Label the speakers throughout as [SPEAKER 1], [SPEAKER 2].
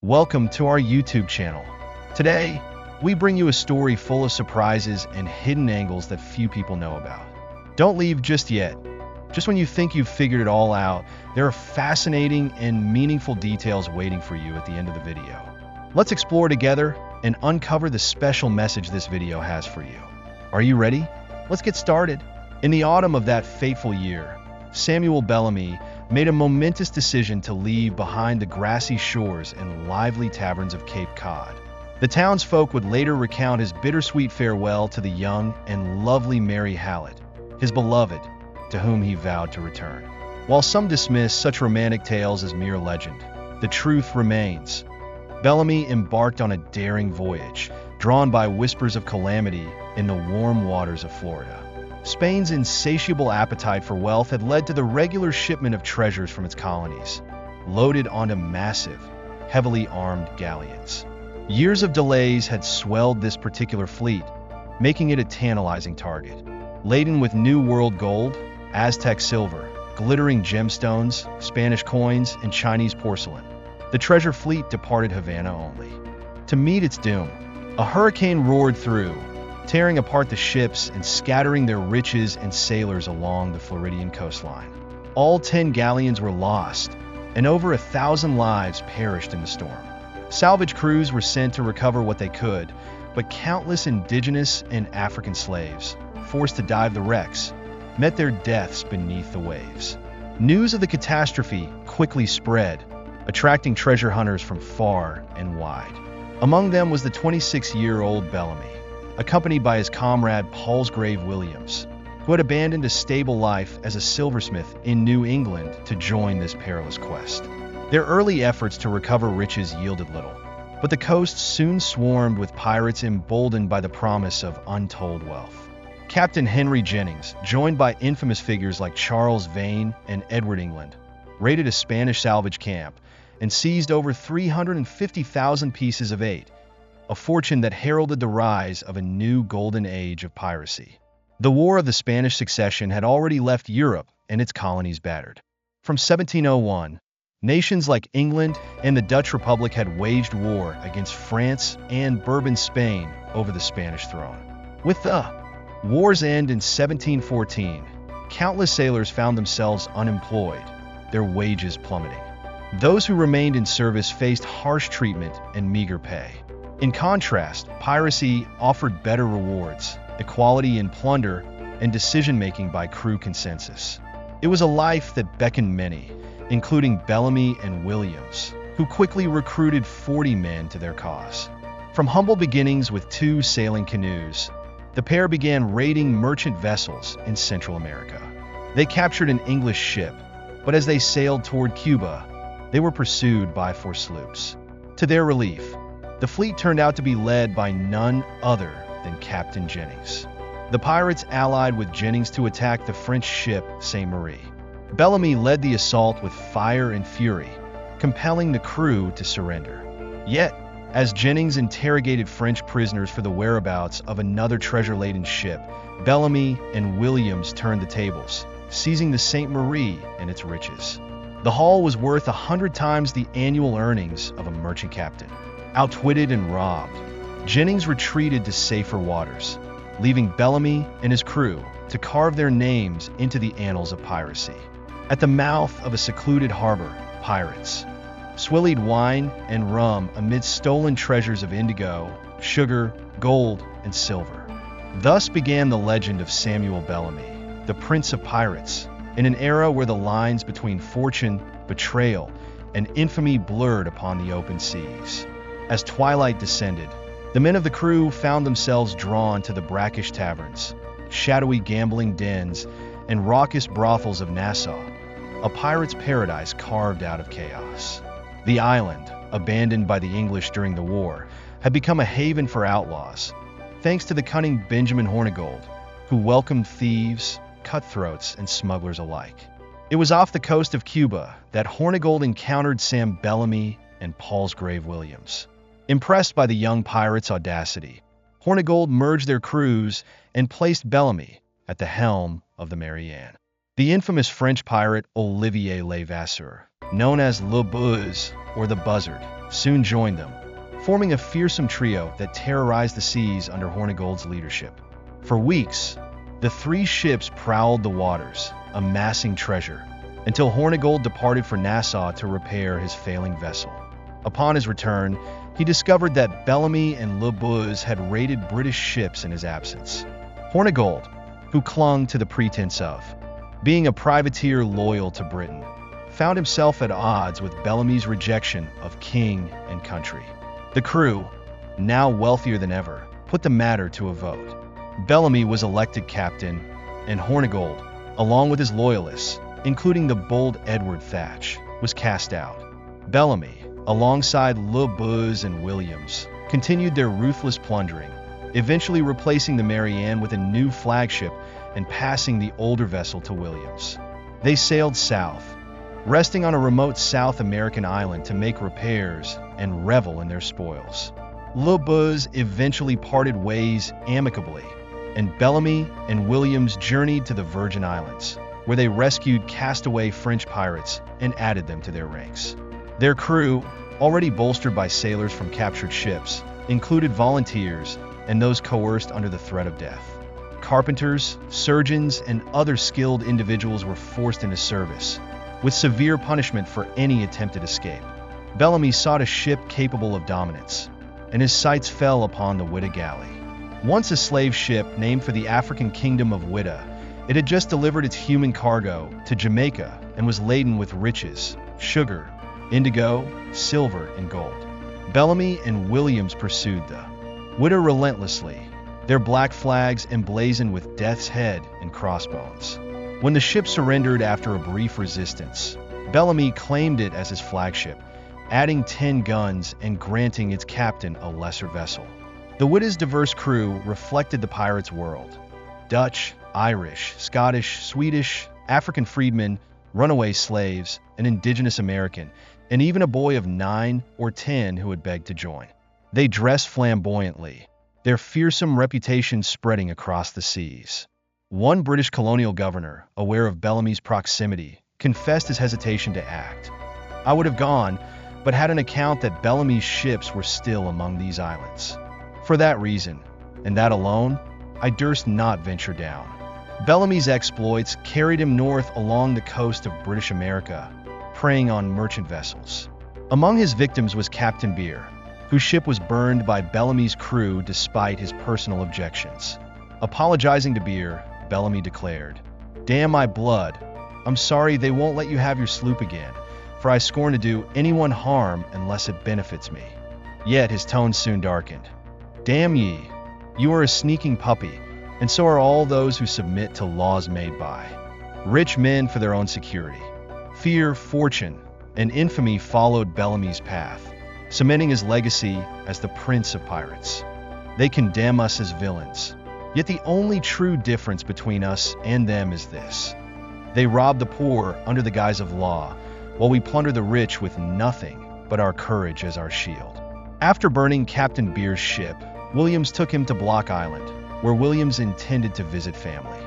[SPEAKER 1] Welcome to our YouTube channel. Today, we bring you a story full of surprises and hidden angles that few people know about. Don't leave just yet. Just when you think you've figured it all out, there are fascinating and meaningful details waiting for you at the end of the video. Let's explore together and uncover the special message this video has for you. Are you ready? Let's get started. In the autumn of that fateful year, Samuel Bellamy made a momentous decision to leave behind the grassy shores and lively taverns of Cape Cod. The townsfolk would later recount his bittersweet farewell to the young and lovely Mary Hallett, his beloved, to whom he vowed to return. While some dismiss such romantic tales as mere legend, the truth remains. Bellamy embarked on a daring voyage, drawn by whispers of calamity in the warm waters of Florida. Spain's insatiable appetite for wealth had led to the regular shipment of treasures from its colonies, loaded onto massive, heavily armed galleons. Years of delays had swelled this particular fleet, making it a tantalizing target. Laden with New World gold, Aztec silver, glittering gemstones, Spanish coins, and Chinese porcelain, the treasure fleet departed Havana only to meet its doom. A hurricane roared through, tearing apart the ships and scattering their riches and sailors along the Floridian coastline. All 10 galleons were lost, and over 1,000 lives perished in the storm. Salvage crews were sent to recover what they could, but countless indigenous and African slaves, forced to dive the wrecks, met their deaths beneath the waves. News of the catastrophe quickly spread, attracting treasure hunters from far and wide. Among them was the 26-year-old Bellamy, accompanied by his comrade Palsgrave Williams, who had abandoned a stable life as a silversmith in New England to join this perilous quest. Their early efforts to recover riches yielded little, but the coast soon swarmed with pirates emboldened by the promise of untold wealth. Captain Henry Jennings, joined by infamous figures like Charles Vane and Edward England, raided a Spanish salvage camp and seized over 350,000 pieces of eight, a fortune that heralded the rise of a new golden age of piracy. The War of the Spanish Succession had already left Europe and its colonies battered. From 1701, nations like England and the Dutch Republic had waged war against France and Bourbon Spain over the Spanish throne. With the war's end in 1714, countless sailors found themselves unemployed, their wages plummeting. Those who remained in service faced harsh treatment and meager pay. In contrast, piracy offered better rewards, equality in plunder, and decision-making by crew consensus. It was a life that beckoned many, including Bellamy and Williams, who quickly recruited 40 men to their cause. From humble beginnings with 2 sailing canoes, the pair began raiding merchant vessels in Central America. They captured an English ship, but as they sailed toward Cuba, they were pursued by 4 sloops. To their relief, the fleet turned out to be led by none other than Captain Jennings. The pirates allied with Jennings to attack the French ship Saint Marie. Bellamy led the assault with fire and fury, compelling the crew to surrender. Yet, as Jennings interrogated French prisoners for the whereabouts of another treasure-laden ship, Bellamy and Williams turned the tables, seizing the Saint Marie and its riches. The haul was worth 100 times the annual earnings of a merchant captain. Outwitted and robbed, Jennings retreated to safer waters, leaving Bellamy and his crew to carve their names into the annals of piracy. At the mouth of a secluded harbor, pirates swillied wine and rum amidst stolen treasures of indigo, sugar, gold, and silver. Thus began the legend of Samuel Bellamy, the Prince of Pirates, in an era where the lines between fortune, betrayal, and infamy blurred upon the open seas. As twilight descended, the men of the crew found themselves drawn to the brackish taverns, shadowy gambling dens, and raucous brothels of Nassau, a pirate's paradise carved out of chaos. The island, abandoned by the English during the war, had become a haven for outlaws, thanks to the cunning Benjamin Hornigold, who welcomed thieves, cutthroats, and smugglers alike. It was off the coast of Cuba that Hornigold encountered Sam Bellamy and Palsgrave Williams. Impressed by the young pirate's audacity, Hornigold merged their crews and placed Bellamy at the helm of the Mary Ann. The infamous French pirate Olivier Levasseur, known as Le Buzz or the Buzzard, soon joined them, forming a fearsome trio that terrorized the seas under Hornigold's leadership. For weeks, the three ships prowled the waters, amassing treasure, until Hornigold departed for Nassau to repair his failing vessel. Upon his return, he discovered that Bellamy and Le Buzz had raided British ships in his absence. Hornigold, who clung to the pretense of being a privateer loyal to Britain, found himself at odds with Bellamy's rejection of king and country. The crew, now wealthier than ever, put the matter to a vote. Bellamy was elected captain, and Hornigold, along with his loyalists, including the bold Edward Thatch, was cast out. Bellamy, alongside Le Buzz and Williams, continued their ruthless plundering, eventually replacing the Marianne with a new flagship and passing the older vessel to Williams. They sailed south, resting on a remote South American island to make repairs and revel in their spoils. Le Buzz eventually parted ways amicably, and Bellamy and Williams journeyed to the Virgin Islands, where they rescued castaway French pirates and added them to their ranks. Their crew, already bolstered by sailors from captured ships, included volunteers and those coerced under the threat of death. Carpenters, surgeons, and other skilled individuals were forced into service, with severe punishment for any attempted escape. Bellamy sought a ship capable of dominance, and his sights fell upon the Witta Galley. Once a slave ship named for the African kingdom of Witta, it had just delivered its human cargo to Jamaica and was laden with riches, sugar, indigo, silver, and gold. Bellamy and Williams pursued the Witta relentlessly, their black flags emblazoned with death's head and crossbones. When the ship surrendered after a brief resistance, Bellamy claimed it as his flagship, adding 10 guns and granting its captain a lesser vessel. The Witta's diverse crew reflected the pirates' world. Dutch, Irish, Scottish, Swedish, African freedmen, runaway slaves, an indigenous American, and even a boy of 9 or 10 who had begged to join. They dressed flamboyantly, their fearsome reputation spreading across the seas. One British colonial governor, aware of Bellamy's proximity, confessed his hesitation to act. "I would have gone, but had an account that Bellamy's ships were still among these islands. For that reason, and that alone, I durst not venture down." Bellamy's exploits carried him north along the coast of British America, preying on merchant vessels. Among his victims was Captain Beer, whose ship was burned by Bellamy's crew despite his personal objections. Apologizing to Beer, Bellamy declared, "Damn my blood, I'm sorry they won't let you have your sloop again, for I scorn to do anyone harm unless it benefits me." Yet his tone soon darkened. "Damn ye, you are a sneaking puppy, and so are all those who submit to laws made by rich men for their own security." Fear, fortune, and infamy followed Bellamy's path, cementing his legacy as the Prince of Pirates. They condemn us as villains, yet the only true difference between us and them is this: they rob the poor under the guise of law, while we plunder the rich with nothing but our courage as our shield. After burning Captain Beer's ship, Williams took him to Block Island, where Williams intended to visit family.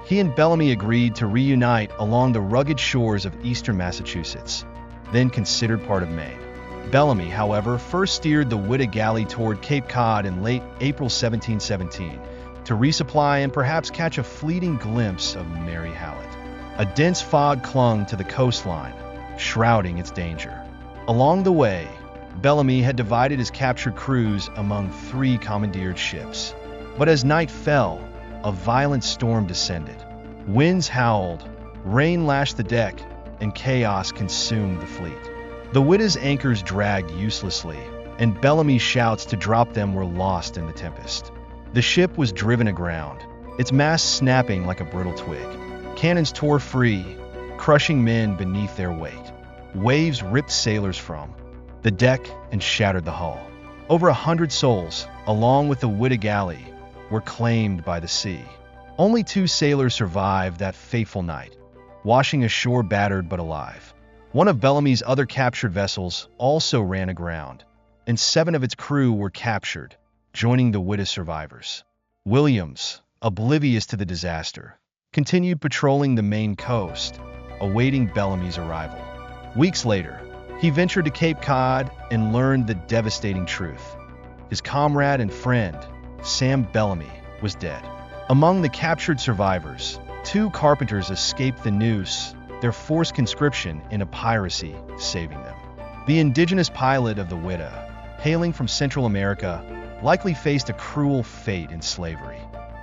[SPEAKER 1] He and Bellamy agreed to reunite along the rugged shores of eastern Massachusetts, then considered part of Maine. Bellamy, however, first steered the Witta Galley toward Cape Cod in late April 1717 to resupply and perhaps catch a fleeting glimpse of Mary Hallett. A dense fog clung to the coastline, shrouding its danger. Along the way, Bellamy had divided his captured crews among 3 commandeered ships. But as night fell, a violent storm descended. Winds howled, rain lashed the deck, and chaos consumed the fleet. The Witta's anchors dragged uselessly, and Bellamy's shouts to drop them were lost in the tempest. The ship was driven aground, its masts snapping like a brittle twig. Cannons tore free, crushing men beneath their weight. Waves ripped sailors from the deck and shattered the hull. Over 100 souls, along with the Witta Galley, were claimed by the sea. Only 2 sailors survived that fateful night, washing ashore battered but alive. One of Bellamy's other captured vessels also ran aground, and 7 of its crew were captured, joining the Witta survivors. Williams, oblivious to the disaster, continued patrolling the Maine coast, awaiting Bellamy's arrival. Weeks later, he ventured to Cape Cod and learned the devastating truth. His comrade and friend, Sam Bellamy, was dead. Among the captured survivors, 2 carpenters escaped the noose, their forced conscription into piracy saving them. The indigenous pilot of the Witta, hailing from Central America, likely faced a cruel fate in slavery.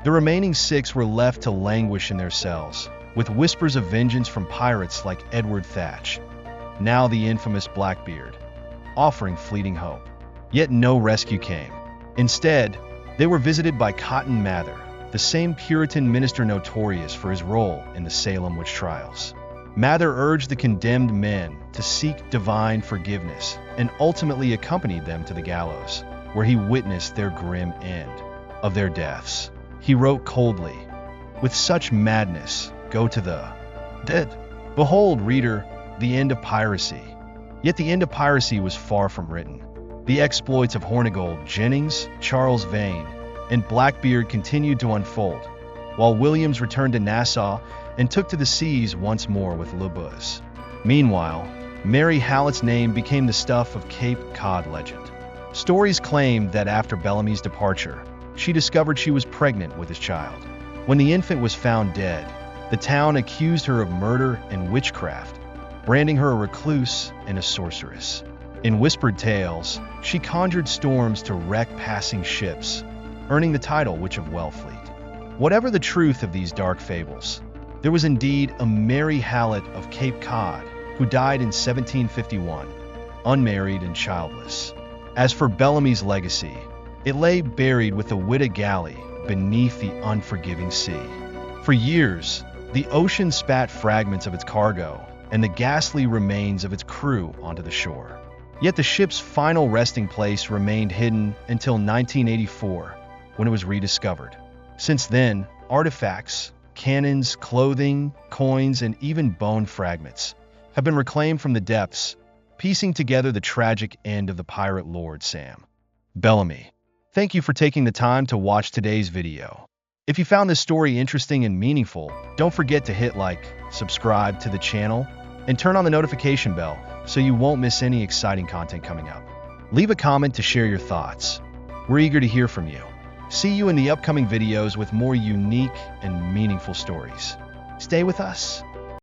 [SPEAKER 1] The remaining 6 were left to languish in their cells, with whispers of vengeance from pirates like Edward Thatch, now the infamous Blackbeard, offering fleeting hope. Yet no rescue came. Instead, they were visited by Cotton Mather, the same Puritan minister notorious for his role in the Salem witch trials. Mather urged the condemned men to seek divine forgiveness and ultimately accompanied them to the gallows, where he witnessed their grim end of their deaths. He wrote coldly, "With such madness, go to the dead." Behold, reader, the end of piracy. Yet the end of piracy was far from written. The exploits of Hornigold, Jennings, Charles Vane, and Blackbeard continued to unfold, while Williams returned to Nassau and took to the seas once more with Le Buz. Meanwhile, Mary Hallett's name became the stuff of Cape Cod legend. Stories claimed that after Bellamy's departure, she discovered she was pregnant with his child. When the infant was found dead, the town accused her of murder and witchcraft, branding her a recluse and a sorceress. In whispered tales, she conjured storms to wreck passing ships, earning the title Witch of Wellfleet. Whatever the truth of these dark fables, there was indeed a Mary Hallett of Cape Cod who died in 1751, unmarried and childless. As for Bellamy's legacy, it lay buried with the Witta Galley beneath the unforgiving sea. For years, the ocean spat fragments of its cargo and the ghastly remains of its crew onto the shore. Yet the ship's final resting place remained hidden until 1984, when it was rediscovered. Since then, artifacts, cannons, clothing, coins, and even bone fragments have been reclaimed from the depths, piecing together the tragic end of the pirate lord Sam Bellamy. Thank you for taking the time to watch today's video. If you found this story interesting and meaningful, don't forget to hit like, subscribe to the channel, and turn on the notification bell so you won't miss any exciting content coming up. Leave a comment to share your thoughts. We're eager to hear from you. See you in the upcoming videos with more unique and meaningful stories. Stay with us.